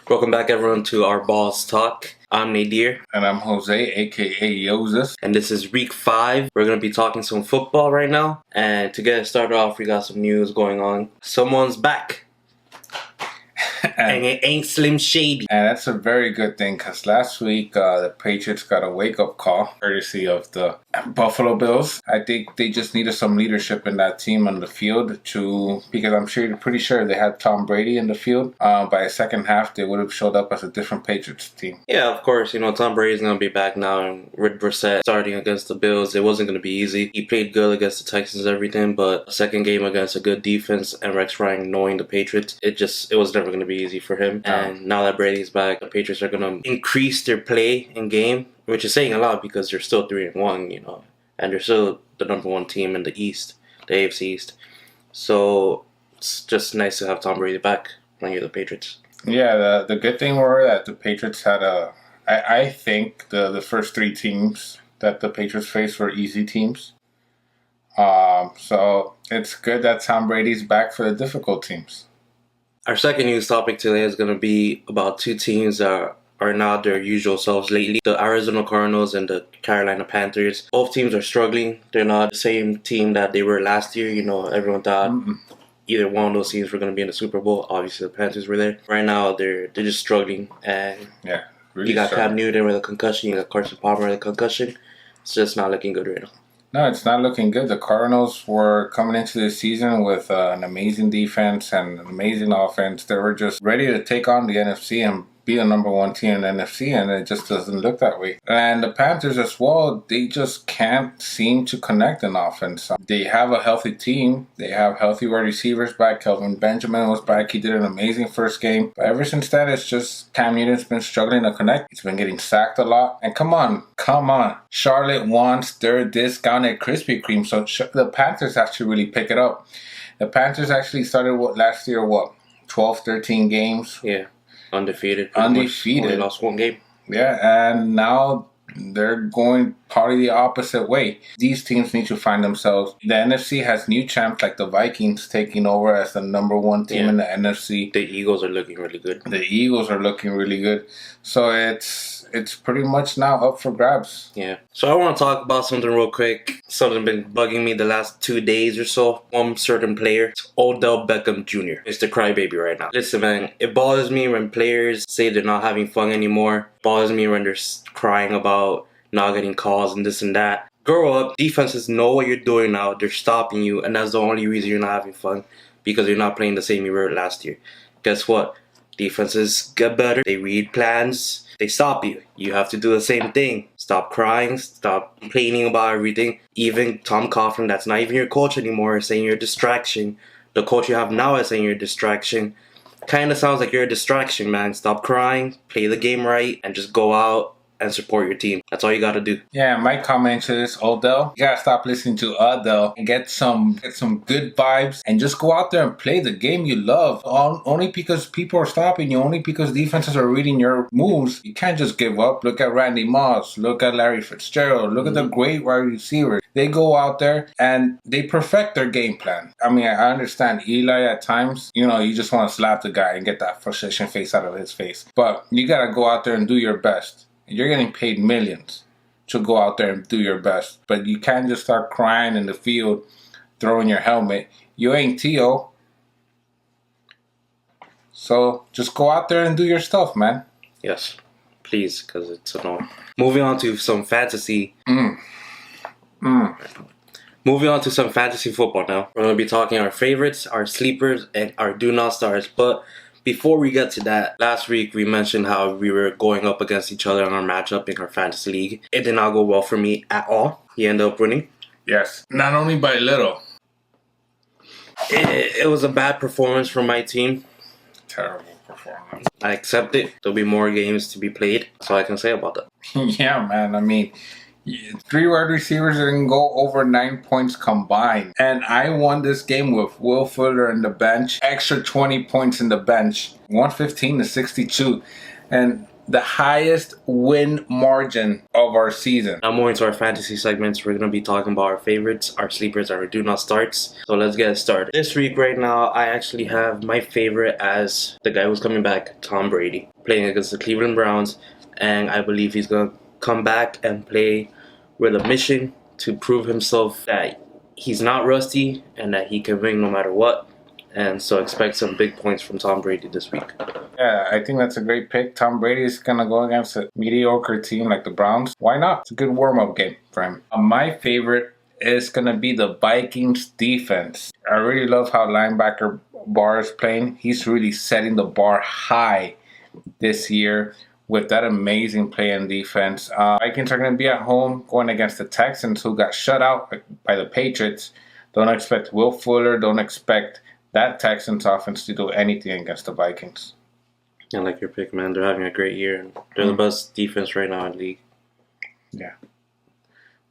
Welcome back, everyone, to our Balls Talk. I'm Nadir. And I'm Jose, aka Yozis. And this is week 5. We're going to be talking some football right now. And to get started off, we got some news going on. Someone's back. And it ain't Slim Shady. And that's a very good thing because last week the Patriots got a wake-up call courtesy of the Buffalo Bills. I think they just needed some leadership in that team on the field because I'm pretty sure they had Tom Brady in the field. By the second half, they would have showed up as a different Patriots team. Yeah, of course. Tom Brady's going to be back now. And with Brissett starting against the Bills, it wasn't going to be easy. He played good against the Texans and everything, but a second game against a good defense and Rex Ryan knowing the Patriots, it was never going to be easy for him. And now that Brady's back, the Patriots are going to increase their play in game, which is saying a lot because they're still 3-1, and they're still the number 1 team in the East, the AFC East. So it's just nice to have Tom Brady back when you're the Patriots. Yeah, the good thing were that the Patriots had I think the first 3 teams that the Patriots faced were easy teams. So it's good that Tom Brady's back for the difficult teams. Our second news topic today is going to be about 2 teams that are not their usual selves lately. The Arizona Cardinals and the Carolina Panthers. Both teams are struggling. They're not the same team that they were last year. Everyone thought either one of those teams were going to be in the Super Bowl. Obviously, the Panthers were there. Right now, they're just struggling. And really you got struggling. Cam Newton with a concussion. You got Carson Palmer with a concussion. It's just not looking good right now. No, it's not looking good. The Cardinals were coming into the season with an amazing defense and an amazing offense. They were just ready to take on the NFC and be the number 1 team in the NFC, and it just doesn't look that way. And the Panthers as well, they just can't seem to connect in offense. They have a healthy team. They have healthy wide receivers back. Kelvin Benjamin was back. He did an amazing first game. But ever since that, it's just Cam Newton's been struggling to connect. He's been getting sacked a lot. And come on. Charlotte wants their discounted Krispy Kreme. So the Panthers actually really pick it up. The Panthers actually started last year, 12, 13 games? Yeah. Undefeated. Only lost 1 game. Yeah, and now they're going probably the opposite way. These teams need to find themselves. The NFC has new champs like the Vikings taking over as the number 1 team in the NFC. The Eagles are looking really good. So it's pretty much now up for grabs. Yeah. So I want to talk about something real quick. Something been bugging me the last 2 days or so. One certain player, it's Odell Beckham Jr. It's the crybaby right now. Listen, man, it bothers me when players say they're not having fun anymore. It bothers me when they're crying about not getting calls and this and that. Grow up. Defenses know what you're doing now. They're stopping you, and that's the only reason you're not having fun, because you're not playing the same you were last year. Guess what? Defenses get better. They read plans. They stop you. You have to do the same thing. Stop crying. Stop complaining about everything. Even Tom Coughlin, that's not even your coach anymore, is saying you're a distraction. The coach you have now is saying you're a distraction. Kind of sounds like you're a distraction, man. Stop crying. Play the game right. And just go out and support your team. That's all you gotta do. Yeah, my comment to this, Odell, you gotta stop listening to Odell and get some good vibes and just go out there and play the game you love. Only because people are stopping you, only because defenses are reading your moves, you can't just give up. Look at Randy Moss, look at Larry Fitzgerald, look at the great wide receivers. They go out there and they perfect their game plan. I mean, I understand Eli at times, you just want to slap the guy and get that frustration face out of his face. But you gotta go out there and do your best. You're getting paid millions to go out there and do your best. But you can't just start crying in the field, throwing your helmet. You ain't T.O. So just go out there and do your stuff, man. Yes, please, because it's annoying. Moving on to some fantasy. Moving on to some fantasy football now. We're going to be talking our favorites, our sleepers, and our do not stars. But before we get to that, last week we mentioned how we were going up against each other in our matchup in our fantasy league. It did not go well for me at all. He ended up winning. Yes, not only by little. It was a bad performance from my team. Terrible performance. I accept it. There'll be more games to be played. That's all I can say about that. Yeah, man. I mean, 3 wide receivers didn't go over 9 points combined. And I won this game with Will Fuller in the bench. Extra 20 points in the bench. 115 to 62. And the highest win margin of our season. Now more into our fantasy segments, we're going to be talking about our favorites, our sleepers, our do not starts. So let's get started. This week right now, I actually have my favorite as the guy who's coming back, Tom Brady, playing against the Cleveland Browns. And I believe he's going to come back and play with a mission to prove himself that he's not rusty and that he can win no matter what. And so expect some big points from Tom Brady this week. Yeah, I think that's a great pick. Tom Brady is going to go against a mediocre team like the Browns. Why not? It's a good warm-up game for him. My favorite is going to be the Vikings defense. I really love how linebacker Barr is playing. He's really setting the bar high this year with that amazing play in defense. Vikings are going to be at home going against the Texans, who got shut out by the Patriots. Don't expect Will Fuller. Don't expect that Texans offense to do anything against the Vikings. I like your pick, man. They're having a great year. And they're the best defense right now in the league. Yeah.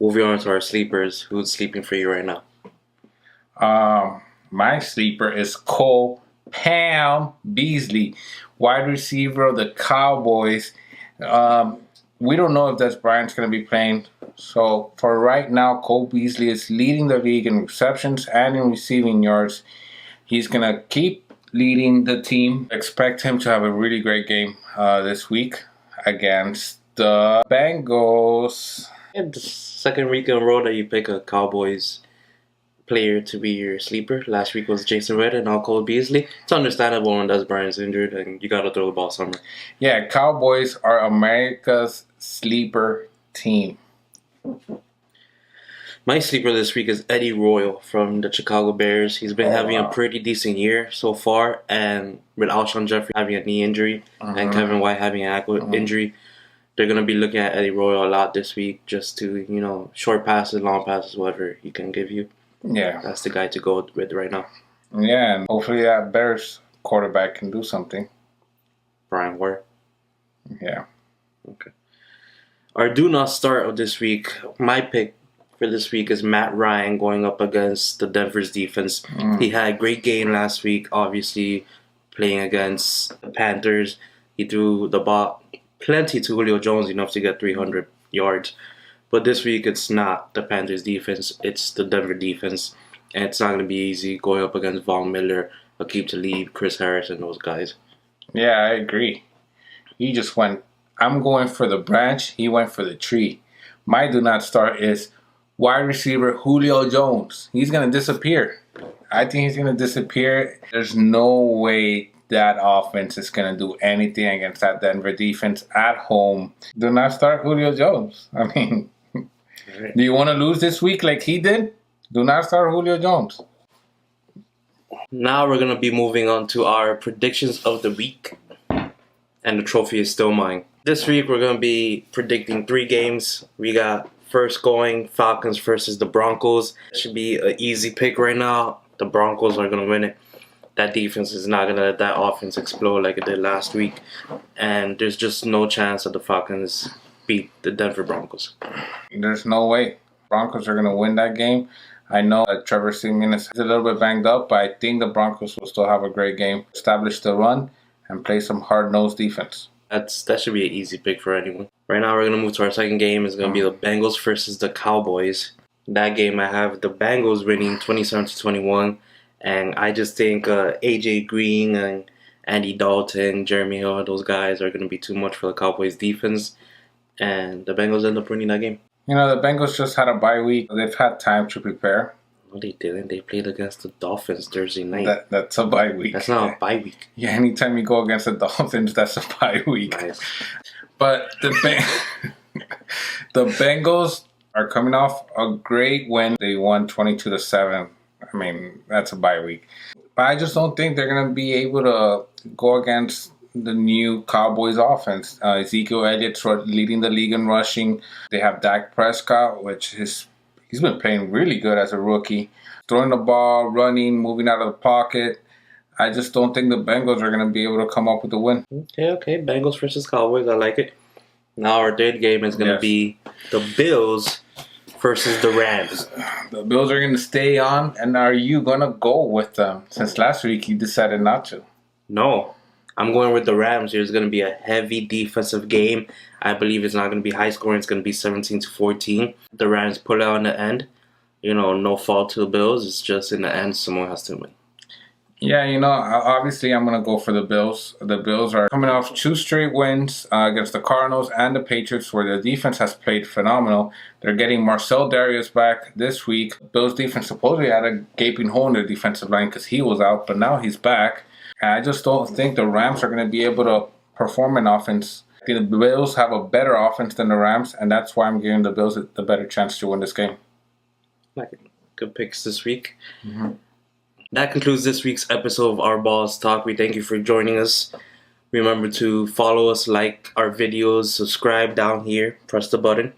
Moving on to our sleepers. Who's sleeping for you right now? My sleeper is Cole Pam Beasley, wide receiver of the Cowboys. We don't know if Des Bryant's going to be playing. So for right now, Cole Beasley is leading the league in receptions and in receiving yards. He's going to keep leading the team. Expect him to have a really great game this week against the Bengals. And the second week in a row that you pick a Cowboys player to be your sleeper. Last week was Jason Witten and now Cole Beasley. It's understandable when Des Bryant's injured and you got to throw the ball somewhere. Yeah, Cowboys are America's sleeper team. My sleeper this week is Eddie Royal from the Chicago Bears. He's been having a pretty decent year so far, and with Alshon Jeffrey having a knee injury and Kevin White having an ankle injury, they're going to be looking at Eddie Royal a lot this week just to, short passes, long passes, whatever he can give you. Yeah. That's the guy to go with right now. Yeah, and hopefully that Bears quarterback can do something. Brian Ward. Yeah. Okay. Our do not start of this week, my pick for this week is Matt Ryan going up against the Denver's defense. He had a great game last week, obviously playing against the Panthers. He threw the ball plenty to Julio Jones, enough to get 300 yards. But this week it's not the Panthers defense, it's the Denver defense. And it's not going to be easy going up against Von Miller, Aqib Talib, Chris Harris, and those guys. Yeah, I agree. He just went, I'm going for the branch, he went for the tree. My do not start is wide receiver Julio Jones. He's going to disappear. I think he's going to disappear. There's no way that offense is going to do anything against that Denver defense at home. Do not start Julio Jones. I mean, do you want to lose this week like he did? Do not start Julio Jones. Now we're going to be moving on to our predictions of the week. And the trophy is still mine. This week we're going to be predicting 3 games. We got first going Falcons versus the Broncos. It should be an easy pick right now. The Broncos are going to win it. That defense is not going to let that offense explode like it did last week. And there's just no chance that the Falcons beat the Denver Broncos. There's no way. Broncos are going to win that game. I know that Trevor Siemian is a little bit banged up, but I think the Broncos will still have a great game. Establish the run and play some hard-nosed defense. That should be an easy pick for anyone. Right now, we're going to move to our second game. It's going to be the Bengals versus the Cowboys. That game, I have the Bengals winning 27-21. And I just think A.J. Green and Andy Dalton, Jeremy Hill, those guys are going to be too much for the Cowboys defense. And the Bengals end up winning that game. The Bengals just had a bye week. They've had time to prepare. No, they didn't. They played against the Dolphins Thursday night. That's a bye week. That's not a bye week. Yeah, anytime you go against the Dolphins, that's a bye week. Nice. But the Bengals are coming off a great win. They won 22-7. I mean, that's a bye week. But I just don't think they're going to be able to go against the new Cowboys offense. Ezekiel Elliott's leading the league in rushing. They have Dak Prescott, he's been playing really good as a rookie. Throwing the ball, running, moving out of the pocket. I just don't think the Bengals are going to be able to come up with a win. Okay. Bengals versus Cowboys. I like it. Now our third game is going to be the Bills versus the Rams. The Bills are going to stay on, and are you going to go with them? Since last week you decided not to. No. I'm going with the Rams. There's going to be a heavy defensive game. I believe it's not going to be high scoring. It's going to be 17-14. The Rams pull out in the end. No fault to the Bills. It's just in the end, someone has to win. Yeah, obviously I'm going to go for the Bills. The Bills are coming off 2 straight wins against the Cardinals and the Patriots, where the defense has played phenomenal. They're getting Marcel Darius back this week. Bills defense supposedly had a gaping hole in their defensive line because he was out, but now he's back. And I just don't think the Rams are going to be able to perform in offense. I think the Bills have a better offense than the Rams, and that's why I'm giving the Bills the better chance to win this game. Good picks this week. That concludes this week's episode of Our Balls Talk. We thank you for joining us. Remember to follow us, like our videos, subscribe down here, press the button.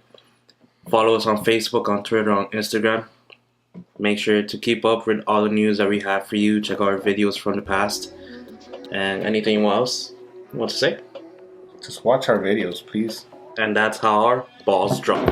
Follow us on Facebook, on Twitter, on Instagram. Make sure to keep up with all the news that we have for you. Check out our videos from the past. And anything else you want to say? Just watch our videos, please. And that's how our balls drop.